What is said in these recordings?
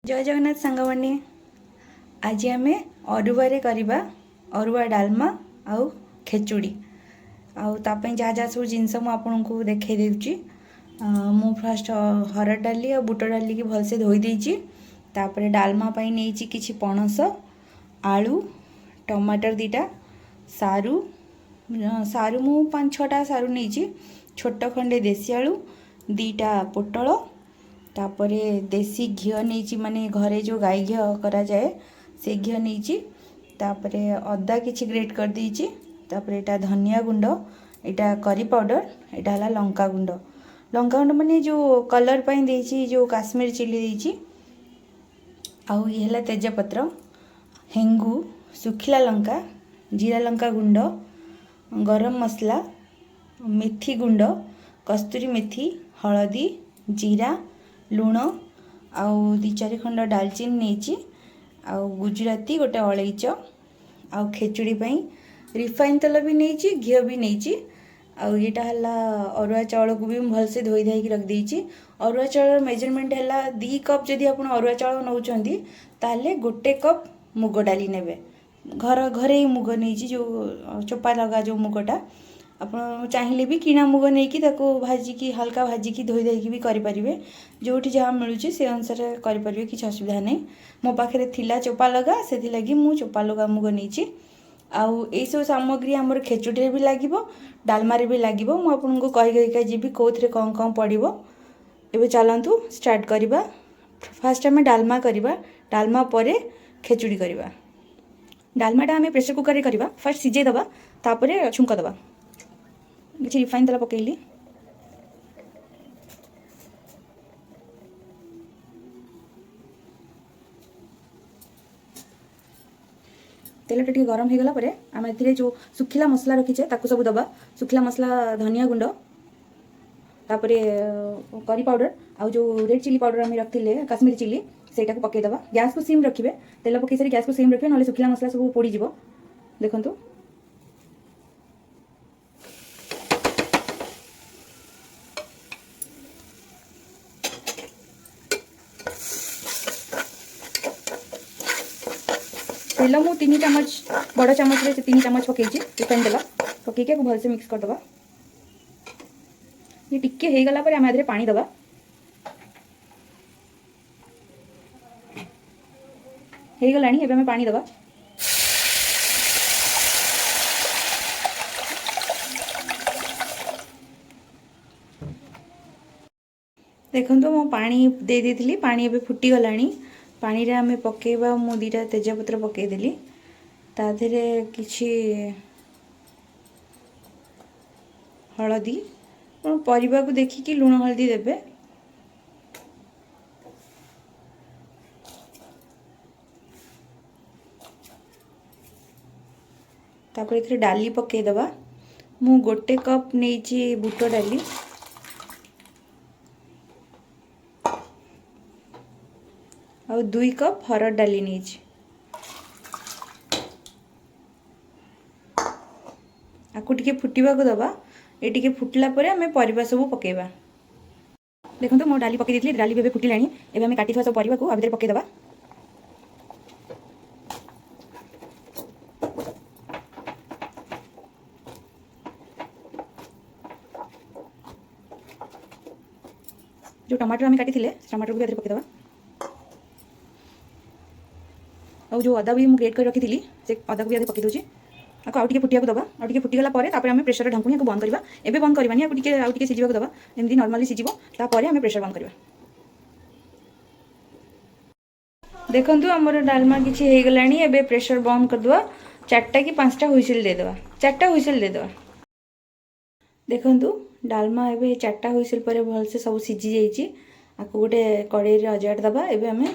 जय जगन्नाथ सांगवानी। आज आम अरुआ करवा अरुआ डालमा आउ खेचुड़ी आउे जहाँ जहाँ सब जिनस मुझे देखा दूची। मु फास्ट हरड़ डाली और बुट डाली की भलसे धोई देची। तापर डालमा नहीं कि पणस आलू टमाटर दीटा सारू सारू मु 5-6टा सारू नहीं छोट खंडे देसी आलू दीटा पोटल तापर देसी घी नहीं माने घरे जो गाई घी करा जाए से घी नहीं तापर अदा किछि ग्रेट कर देछि। तापर एटा धनिया गुंड एटा करी पाउडर एटा हला लंका गुंड माने जो कलर पाई देछि जो काश्मीर चिली देछि। आउ ये हला तेजपत्र हेंगू सुखिला लंका जीरा लंका गुंड गरम मसला मेथी गुंड कस्तूरी मेथी हलदी जीरा लुण आउ 2-4 खंड डालचीन नहीं आउ गुजराती गोटे अलैच आउ खेचुड़ी रिफाइन तेल भी नहीं घी भी नहीं आउ येटा हला अरुआ चाउल को भी भलसे धोई धाई रख देछि। अरुआ चाउल मेजरमेंट है 2 कप जदि आप अरुआ चाउल नौचंती ताले 1 कप मुग डाली नेबे। घरे ही मुग नहीं जो चोपा लगा जो मुगटा आप चाहिए भी किना मुग नहीं कि भाजिकी हल्का भाजिकी धोई देकी भी करें जो जहाँ मिलूँ से अनुसार करें किसी असुविधा नहीं। मो पाखे थिला चोपा लगा से लगी मु चोपा लगा मुग नहीं आउ यही सब सामग्री आमर खेचुड़ी भी लगे डालमारे भी लगे मुझे कही जी कौन कौन कौन पड़ो। एबे चलतु स्टार्ट करवा। फास्ट आम डालमा करवा डालमा पर खेचुड़ी करवा। डालमाटा आम प्रेसर कुकर करवा फास्ट सिझे दबा तापर छुंक दबा किसी रिफाइन तेल पकईली तेलटा टे गरम हो गला आम ए जो सुखिला मसला रखीचे ताकू सब दबा। सुखिला मसला धनिया गुंड तापर करी पाउडर आउ जो रेड चिली पाउडर आम रखते काश्मीरी चिली सेटा को पकईदबा। गैस को सिम रखिए तेल पकई सारी गैस को सिम रखिए ना सुखिला मसला सब पोड़ीज। देखु तेल मु 3 चम्मच बड़ चम्मच रे 3 चम्मच पकई रिफाइन तेल पकईके भलसे मिक्स करदबा। ये टिके हो गला आम आधे पानी दबा। हो गला एबे पानी दबा। देखो मो पानी दे देती पानी एबे फुटी गला पानी रे आमे पकेबा मु 2टा तेजपत्र पकेदेली ताधरे किछि हलदी परिबा को देखिकी लुण हलदी देबे। तापर इथरे डाली पके दबा। मु 1 कप नेछि बुट डाली और 2 कप हरड़ डाली नहीं आपको टिके फुटवा को दबा। ये टिके फुटला परे आमे परिबा सब पकेबा। देखो मो डाली पके देथली डाली बेबे फुटिलानी एबे आमे काटी थवा सब परिबा को आ भीतर पके दबा। जो टमाटर आमे काटी थिले टमाटर को भी पके दबा। और जो अदा भी मुझे ग्रेट कर रखी थी से अदा को भी आगे पकई दूसरी आपको आउटे फुटिया दबा। आउटे फुटीगला आम प्रेसर ढाकुणी बंद करवा। एबे बंद करवानी आउटे सीझा दबा एमती नॉर्मली सीझिबो तापर आम प्रेसर बंद करवा। देखंतु हमर डालमा किछि हे गलानी एबे प्रेसर बंद कर दवा। 4टा कि 5टा हुइसिल दे दवा। 4टा हुइसिल दे दवा। देखंतु डालमा एबे 4टा हुइसिल पर भलसे सब सीझी जाईची। आपको गोटे कड़ाई रे अजाड़ दबा। एबे आम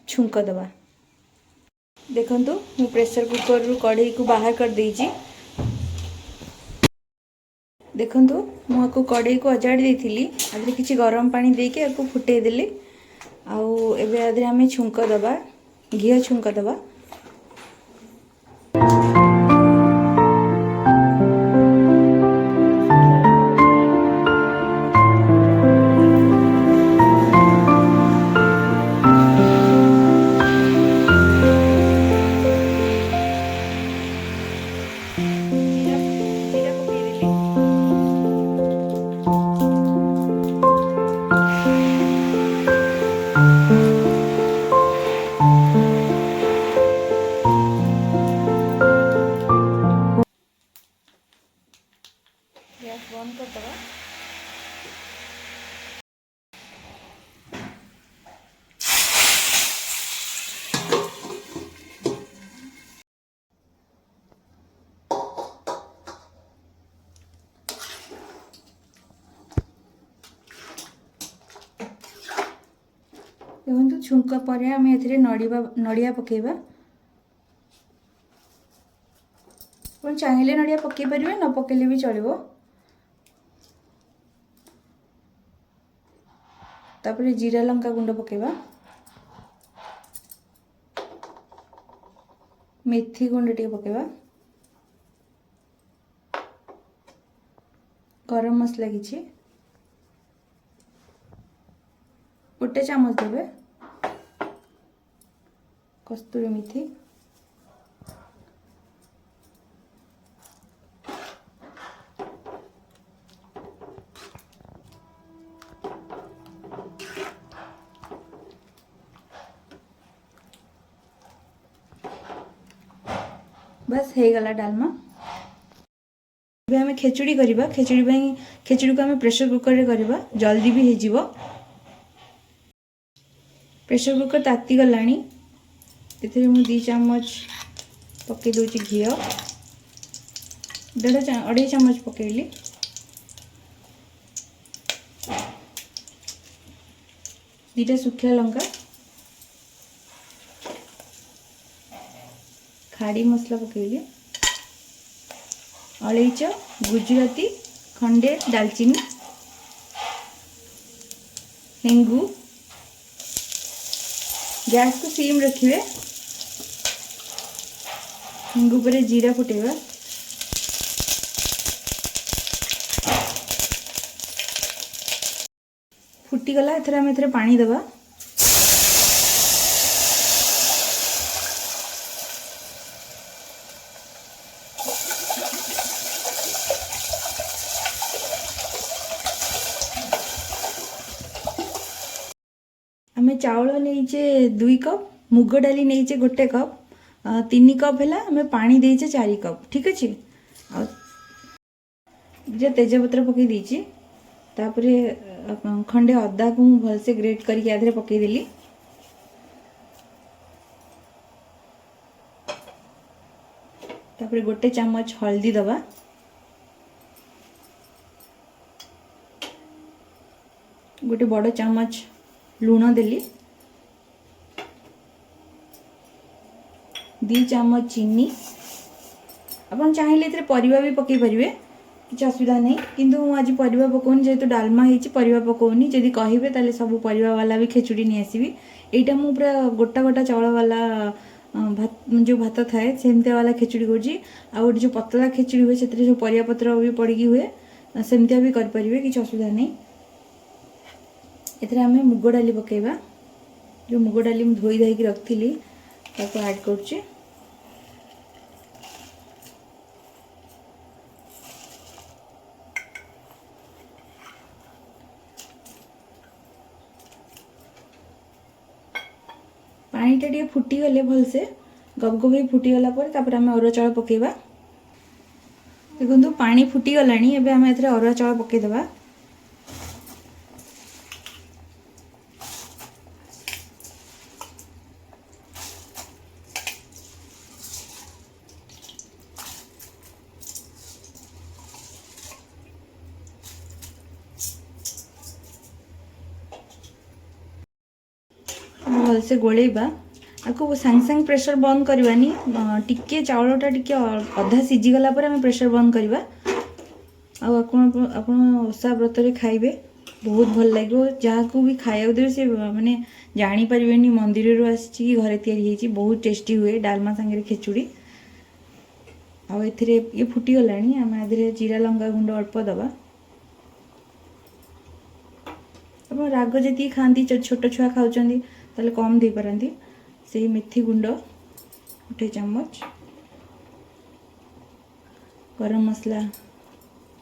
छुंक दबा। देखंतु मु प्रेसर कुकर रु कढ़ई को बाहर कर देइची। देखंतु मु को कढ़ई को अजाड़ देइथिली आदि किछि गरम पानी देके आपको फुटै देली। आउ एबे आदि हमें छुंक दबा घी छुंक दबा। देखो छुंक पर आम ए नड़िया पकेबा। चाहिए नड़िया पकई पारे न पकेले भी चलो। तापर जीरा लंका गुंड पकेबा, मेथी गुंड टे पकेबा, गरम मसला किछि गोटे चामच देवे, कस्तूरी मेथी, बस हो गला डालमा। अब आम खेचुड़ी करवा। खेचुड़ी को आम प्रेशर कुकर रे करवा, जल्दी भी हो जिवो। प्रेशर कुकर ताती गलानी, एथिरे मु 2 चामच पके दोची घी, 1.5 चामच पकेली, दीटा सुखिला लंका, खाड़ी मसला पकेली, अलैच, गुजराती, खंडे दालचीनी, हेंगू। गैस को सीम रखिए। हेंगू पर जीरा फुटेगा, फुटीगला एथरे आम एथरे पानी देवा। आम चाउल नहींचे 2 कप, मुग डाली नहींचे 1 कप, 3 कप है आम पानी देचे 4 कप। ठीक अच्छे। तेजपत्र पकई देची, तापरे खंडे अदा को भलसे ग्रेट करके आधे पकईदेली। तापरे 1 चामच हल्दी दबा, गोटे बड़ चामच लूण देली, 2 चामच चीनी। अपन चाहिए इतने परिवा भी पकई पारे, किसी असुविधा नहीं, किंतु आज परिवा पकाउनी जेहेतु डालमा होती परिवा पकाउनी। जदि कहे ताले सब परिवा वाला भी खेचुड़ी नहीं आसबि। एटा मु पूरा गोटा गोटा चावल वाला भात जो भात थाए सेमती वाला खेचुड़ी करुँची। आ जो पतला खेचुड़ी हुए से जो परिवा पत्र भी पड़ी हुए सेमतिया भी करें, किसी असुविधा नहीं। एथरे आमे मुग डाली पकेबा, जो मुग डाली मु धोई धाई रखी ताको ऐड करुँची। पानीटा टे फुटीगले भलसे गबगब फुटीगला पर आम अरुआ चाउल पकेबा। देखो पानी फुटीगला, एबे आम एथरे अरुआ चाउल पकेदेबा। भलसे गोलेबा। आपको सांग सांग प्रेशर बंद करवानी, टिके चाउलटा टिके अधा सीझीगला आम प्रेशर बंद करवा। ओषा व्रत खाइबे बहुत भल लगे। जहाँ को भी खाया देवे से माने जापर मंदिर रू आसी घरे तैयारी बहुत टेस्टी हुए डालमा सांगे खेचुड़ी। आए ये फुटीगला आम आधे जीरा लंका गुंड अल्प दबा। आप राग जी खाती छोट छुआ खाऊँ ताले कम दे पारती। से मेथी गुंड 1 चामच, गरम मसला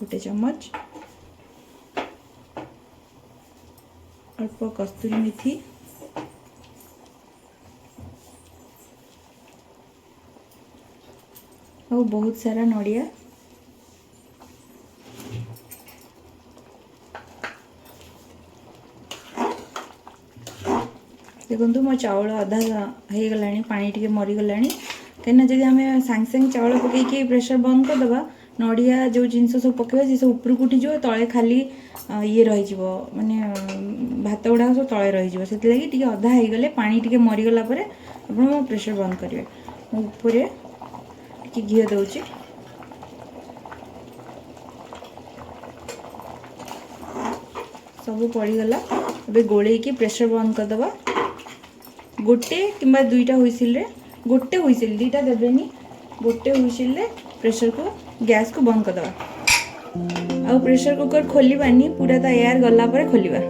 1 चामच, अल्प कस्तूरी मेथी, और बहुत सारा नड़िया। देखो मो चाउल अधा हो गला, पानी टे मरीगला। कहीं जब आम सांगे सांगे चाउल पकईकि प्रेशर बंद करदे नड़िया जो जिनस सब पकेबा से सब उपरକୁ उठिଯିବ तले खाली ये रहिଯିବ माने भात गुड़ा सब तले रहिଯିବ ସେଥିଲାଗି ଟିକେ ଅଧା ହେଇगले पानी ଟିକେ मरीगला ପରେ ଆପଣ प्रेशर बंद करेंगे। ମୁଁ ଉପରେ ଟିକେ ଘିଅ ଦେଉଛି। ସବୁ ପଡ଼ିଗଲା। ଏବେ ଗୋଳେଇକି ପ୍ରେସର ବନ୍ଦ କରିଦେବା। गोटे किंबा दुईटा हुइसिल गोटे हुइसिल दुईटा देवेनि गोटे हुइसिल प्रेशर को गैस को बंद करदे। आ प्रेशर कुकर खोलिबानी पूरा ता एयर गला पर खोलिबा।